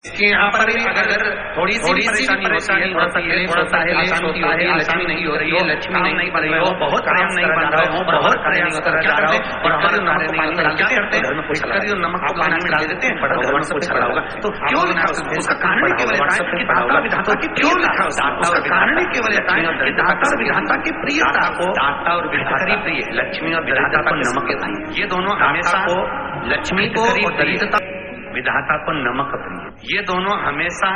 कि यहाँ पर भी अगर थोड़ी सी परेशानी होती है, थोड़ा सा क्लेश होता है, अशांति होती है, लक्ष्मी नहीं हो रही है, लक्ष्मी नहीं बन रही हो, बहुत प्रयास नहीं बन रहा हो, बहुत प्रयास कर जा रहा हो और हमारे नमक को पानी में डाल क्या करते हैं, नमक को पानी में डाल देते हैं, भगवान से पूछ रहा होगा तो क्यों लिखा उसका कारण केवल कि दाता विधाता की क्यों लिखा उसका कारण केवल कि दाता विधाता की प्रियता को, दाता और विधाता प्रिय, लक्ष्मी और विधाता को नमक चाहिए, ये दोनों हमेशा को लक्ष्मी को और दरिद्रता विधाता को नमक प्रिय, ये दोनों हमेशा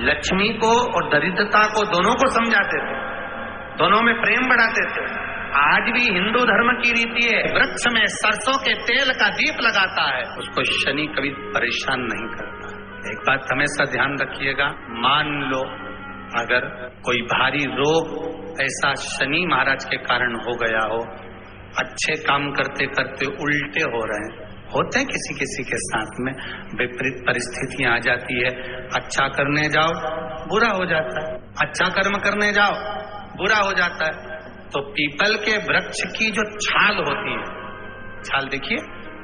लक्ष्मी को और दरिद्रता को दोनों को समझाते थे, दोनों में प्रेम बढ़ाते थे। आज भी हिंदू धर्म की रीति है, वृक्ष में सरसों के तेल का दीप लगाता है, उसको शनि कभी परेशान नहीं करता। एक बात हमेशा ध्यान रखिएगा, मान लो अगर कोई भारी रोग ऐसा शनि महाराज के कारण हो गया हो, अच्छे काम करते करते उल्टे हो रहे हैं, होते हैं किसी किसी के साथ में, विपरीत परिस्थितियां आ जाती है, अच्छा करने जाओ बुरा हो जाता है, अच्छा कर्म करने जाओ बुरा हो जाता है। तो पीपल के वृक्ष की जो छाल होती है, छाल देखिए,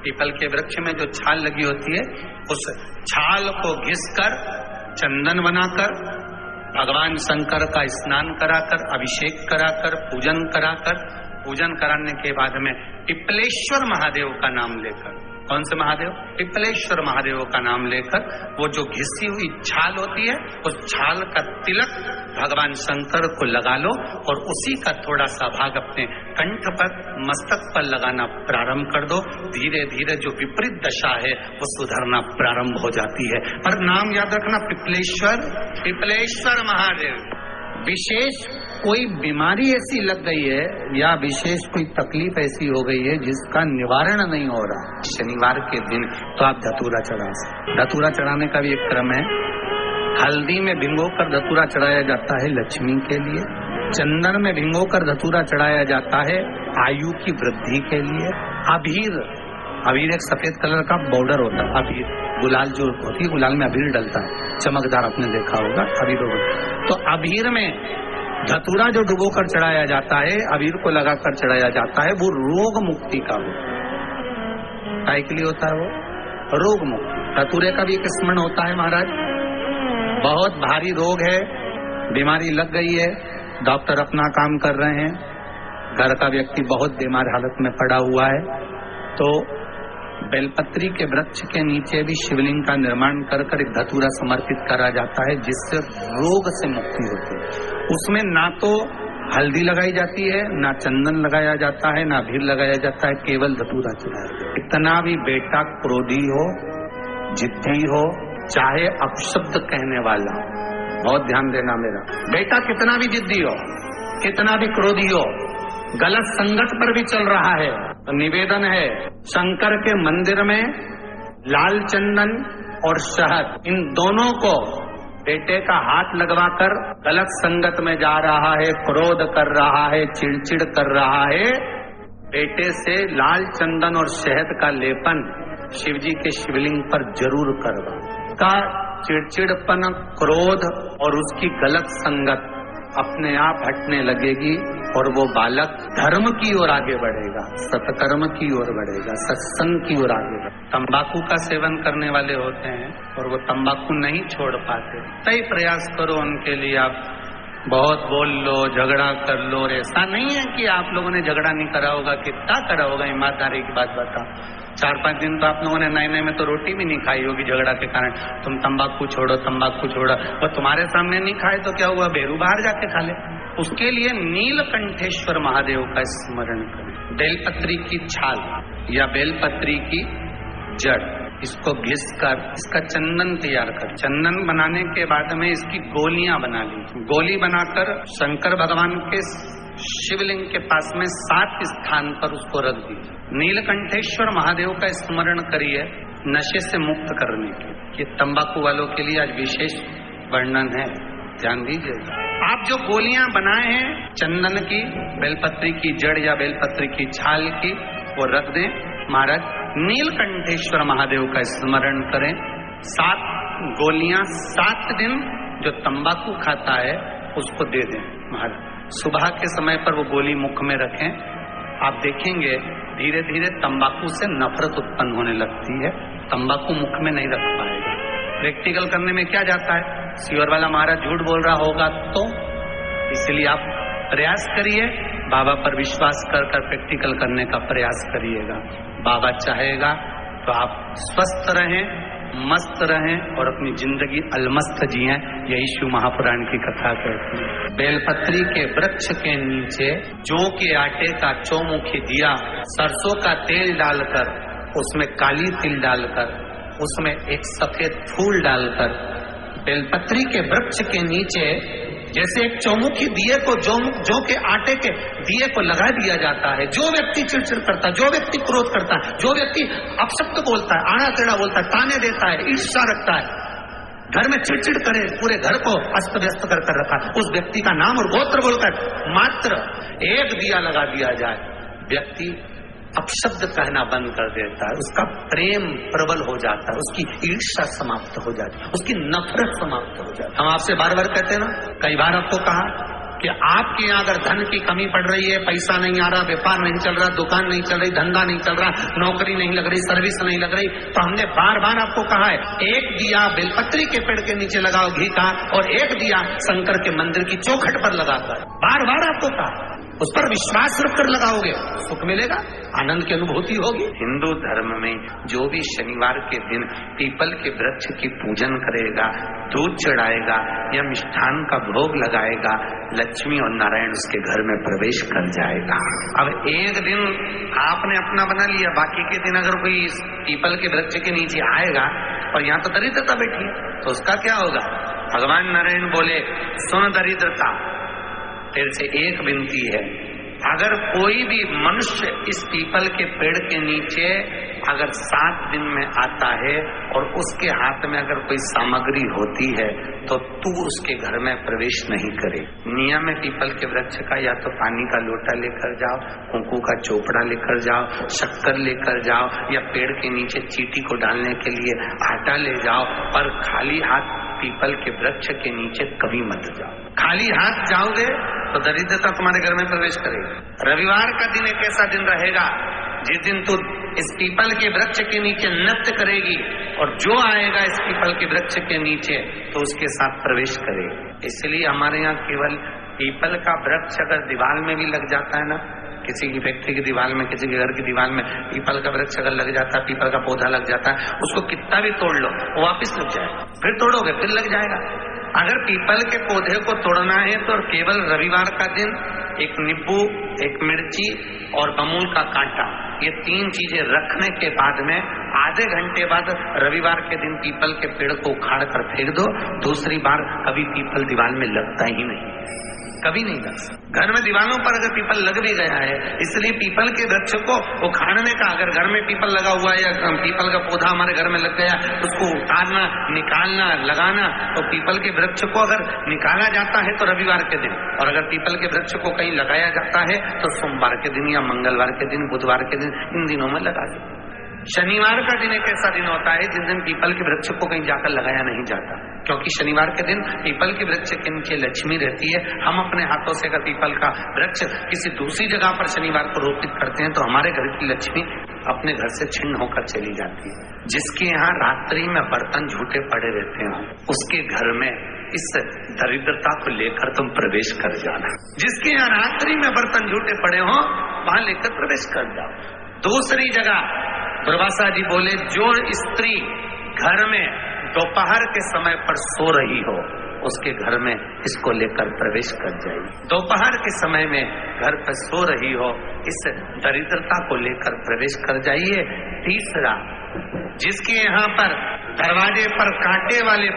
पीपल के वृक्ष में जो छाल लगी होती है, उस छाल को घिसकर चंदन बनाकर भगवान शंकर का स्नान कराकर, अभिषेक कराकर, पूजन कराने के बाद में पिपलेश्वर महादेव का नाम लेकर, कौन से महादेव? पिपलेश्वर महादेव का नाम लेकर वो जो घिसी हुई छाल होती है, उस छाल का तिलक भगवान शंकर को लगा लो और उसी का थोड़ा सा भाग अपने कंठ पर, मस्तक पर लगाना प्रारंभ कर दो। धीरे धीरे जो विपरीत दशा है वो सुधरना प्रारंभ हो जाती है। पर नाम याद रखना, पिपलेश्वर महादेव। विशेष कोई बीमारी ऐसी लग गई है या विशेष कोई तकलीफ ऐसी हो गई है जिसका निवारण नहीं हो रहा, शनिवार के दिन तो आप धतूरा चढ़ा सकते। धतूरा चढ़ाने का भी एक क्रम है। हल्दी में भिंगोकर धतूरा चढ़ाया जाता है लक्ष्मी के लिए, चंदन में भिंगोकर धतूरा चढ़ाया जाता है आयु की वृद्धि के लिए। अबीर एक सफेद कलर का बॉर्डर होता है, अबीर गुलाल जो होती है, गुलाल में अबीर डलता है, चमकदार, आपने देखा होगा अबीर। तो अबीर में धतूरा जो डुबो कर चढ़ाया जाता है, अबीर को लगाकर चढ़ाया जाता है, वो रोग मुक्ति का होता है। काय के लिए होता है वो? रोग मुक्ति। धतूरे का भी एक स्मरण होता है महाराज, बहुत भारी रोग है, बीमारी लग गई है, डॉक्टर अपना काम कर रहे हैं, घर का व्यक्ति बहुत बीमार हालत में पड़ा हुआ है, तो बेलपत्री के वृक्ष के नीचे भी शिवलिंग का निर्माण कर एक धतूरा समर्पित करा जाता है, जिससे रोग से मुक्ति होती है। उसमें ना तो हल्दी लगाई जाती है, ना चंदन लगाया जाता है, ना अबीर लगाया जाता है, केवल धतूरा चढ़ाया जाता है। इतना भी बेटा क्रोधी हो, जिद्दी हो, चाहे अपशब्द कहने वाला, बहुत ध्यान देना मेरा बेटा, कितना भी जिद्दी हो, कितना भी क्रोधी हो, गलत संगत पर भी चल रहा है, तो निवेदन है शंकर के मंदिर में लाल चंदन और शहद, इन दोनों को बेटे का हाथ लगवाकर गलत संगत में जा रहा है, क्रोध कर रहा है, चिड़चिड़ कर रहा है, बेटे से लाल चंदन और शहद का लेपन शिवजी के शिवलिंग पर जरूर करवा। का चिड़चिड़पन, क्रोध और उसकी गलत संगत अपने आप हटने लगेगी और वो बालक धर्म की ओर आगे बढ़ेगा, सत्कर्म की ओर बढ़ेगा, सत्संग की ओर आगे बढ़ेगा। तंबाकू का सेवन करने वाले होते हैं और वो तंबाकू नहीं छोड़ पाते, कई प्रयास करो उनके लिए, आप बहुत बोल लो, झगड़ा कर लो। ऐसा नहीं है कि आप लोगों ने झगड़ा नहीं करा होगा, कितना करा होगा, ईमानदारी की बात बताओ। 4-5 दिन तो आप लोगों ने नए में तो रोटी भी नहीं खाई होगी झगड़ा के कारण, तुम तंबाकू छोड़ो, तंबाकू छोड़ो, और तुम्हारे सामने नहीं खाए तो क्या हुआ, बेरू बाहर जाके खा ले। उसके लिए नीलकंठेश्वर महादेव का स्मरण करें। बेलपत्री की छाल या बेलपत्री की जड़, इसको घिसकर इसका चंदन तैयार कर, चंदन बनाने के बाद में इसकी गोलियां बना ली, गोली बनाकर शंकर भगवान के शिवलिंग के पास में 7 स्थान पर उसको रख दीजिए। नीलकंठेश्वर महादेव का स्मरण करिए नशे से मुक्त करने के। ये तंबाकू वालों के लिए आज विशेष वर्णन है, ध्यान दीजिएगा। आप जो गोलियां बनाए हैं चंदन की, बेलपत्री की जड़ या बेलपत्री की छाल की, वो रख दें महाराज। नीलकंठेश्वर महादेव का स्मरण करें। 7 गोलियां 7 दिन जो तंबाकू खाता है उसको दे दें महाराज। सुबह के समय पर वो गोली मुख में रखें, आप देखेंगे धीरे धीरे तंबाकू से नफरत उत्पन्न होने लगती है, तंबाकू मुख में नहीं रख पाएगा। प्रैक्टिकल करने में क्या जाता है? सीवर वाला महाराज झूठ बोल रहा होगा तो, इसलिए आप प्रयास करिए, बाबा पर विश्वास कर प्रैक्टिकल करने का प्रयास करिएगा। बाबा चाहेगा तो आप स्वस्थ रहें, मस्त रहें और अपनी जिंदगी अलमस्त जिए। यही शिव महापुराण की कथा कहती है। बेलपत्री के वृक्ष के नीचे जौ के आटे का चौमुखी दिया, सरसों का तेल डालकर, उसमें काली तिल डालकर, उसमें एक सफेद फूल डालकर, बेलपत्री के वृक्ष के नीचे जैसे एक चौमुखी दिए को जौ के आटे के दिए को लगा दिया जाता है। जो व्यक्ति चिड़चिड़ करता है, जो व्यक्ति क्रोध करता है, जो व्यक्ति अपशब्द बोलता है, आड़ा टेढ़ा बोलता है, ताने देता है, ईर्ष्या रखता है, घर में चिड़चिड़ करे, पूरे घर को अस्त व्यस्त कर रखा, उस व्यक्ति का नाम और गोत्र बोलकर मात्र एक दिया लगा दिया जाए, व्यक्ति अपशब्द कहना बंद कर देता है, उसका प्रेम प्रबल हो जाता है, उसकी ईर्ष्या समाप्त हो जाती है, उसकी नफरत समाप्त हो जाती है। हम आपसे बार बार कहते हैं ना, कई बार आपको कहा कि आपके यहाँ अगर धन की कमी पड़ रही है, पैसा नहीं आ रहा, व्यापार नहीं चल रहा, दुकान नहीं चल रही, धंधा नहीं चल रहा, नौकरी नहीं लग रही, सर्विस नहीं लग रही, तो हमने बार बार आपको कहा है, एक दिया बेलपत्री के पेड़ के नीचे लगाओ घी का, और एक दिया शंकर के मंदिर की चौखट पर लगाकर। बार बार आपको कहा, उस पर विश्वास रखकर लगाओगे, सुख मिलेगा, आनंद की अनुभूति होगी। हिंदू धर्म में जो भी शनिवार के दिन पीपल के वृक्ष की पूजन करेगा, दूध चढ़ाएगा या मिष्ठान का भोग लगाएगा, लक्ष्मी और नारायण उसके घर में प्रवेश कर जाएगा। अब एक दिन आपने अपना बना लिया, बाकी के दिन अगर कोई पीपल के वृक्ष के नीचे आएगा और यहाँ तो दरिद्रता बैठी है, तो उसका क्या होगा? भगवान नारायण बोले, सुन दरिद्रता, तेरे से एक विनती है, अगर कोई भी मनुष्य इस पीपल के पेड़ के नीचे अगर 7 दिन में आता है और उसके हाथ में अगर कोई सामग्री होती है तो तू उसके घर में प्रवेश नहीं करे। नियम है पीपल के वृक्ष का, या तो पानी का लोटा लेकर जाओ, कुंकू का चोपड़ा लेकर जाओ, शक्कर लेकर जाओ, या पेड़ के नीचे चींटी को डालने के लिए आटा ले जाओ, पर खाली हाथ पीपल के वृक्ष के नीचे कभी मत जाओ। खाली हाथ जाओगे तो दरिद्रता तुम्हारे घर में प्रवेश करेगी। रविवार का दिन एक ऐसा दिन रहेगा जिस दिन तू इस पीपल के वृक्ष के नीचे नृत्य करेगी, और जो आएगा इस पीपल के वृक्ष के नीचे तो उसके साथ प्रवेश करेगी। इसलिए हमारे यहाँ केवल पीपल का वृक्ष अगर दीवार में भी लग जाता है ना, किसी की फैक्ट्री की दीवार में, किसी के घर की दीवार में पीपल का वृक्ष अगर लग जाता है, पीपल का पौधा लग जाता है, उसको कितना भी तोड़ लो वो वापिस लग जाएगा, फिर तोड़ोगे फिर लग जाएगा। अगर पीपल के पौधे को तोड़ना है तो केवल रविवार का दिन एक नींबू, एक मिर्ची और बमूल का कांटा, ये 3 चीजें रखने के बाद में आधे घंटे बाद रविवार के दिन पीपल के पेड़ को उखाड़ कर फेंक दो। दूसरी बार कभी पीपल दीवार में लगता ही नहीं, कभी नहीं लग सकता। घर में दीवारों पर अगर पीपल लग भी गया है, इसलिए पीपल के वृक्ष को उखाड़ने का, अगर घर में पीपल लगा हुआ है या पीपल का पौधा हमारे घर में लग गया, उसको उतारना, निकालना, लगाना, तो पीपल के वृक्ष को अगर निकाला जाता है तो रविवार के दिन, और अगर पीपल के वृक्ष को कहीं लगाया जाता है तो सोमवार के दिन या मंगलवार के दिन, बुधवार के दिन, इन दिनों में लगा दो। शनिवार का दिन एक ऐसा दिन होता है जिस दिन पीपल के वृक्ष को कहीं जाकर लगाया नहीं जाता, क्योंकि शनिवार के दिन पीपल के वृक्ष के नीचे लक्ष्मी रहती है। हम अपने हाथों से अगर पीपल का वृक्ष किसी दूसरी जगह पर शनिवार को रोपित करते हैं तो हमारे घर की लक्ष्मी अपने घर से छिन्न होकर चली जाती है। जिसके यहाँ रात्रि में बर्तन झूठे पड़े रहते हैं, उसके घर में इस दरिद्रता को लेकर तुम प्रवेश कर जाना। जिसके यहाँ रात्रि में बर्तन झूठे पड़े हो वहां लेकर प्रवेश कर जाओ। दूसरी जगह दुर्वासा जी बोले, जो स्त्री घर में दोपहर के समय पर सो रही हो उसके घर में इसको लेकर प्रवेश कर जाइए। दोपहर के समय में घर पर सो रही हो, इस दरिद्रता को लेकर प्रवेश कर जाइए। तीसरा, जिसके यहाँ पर दरवाजे पर कांटे वाले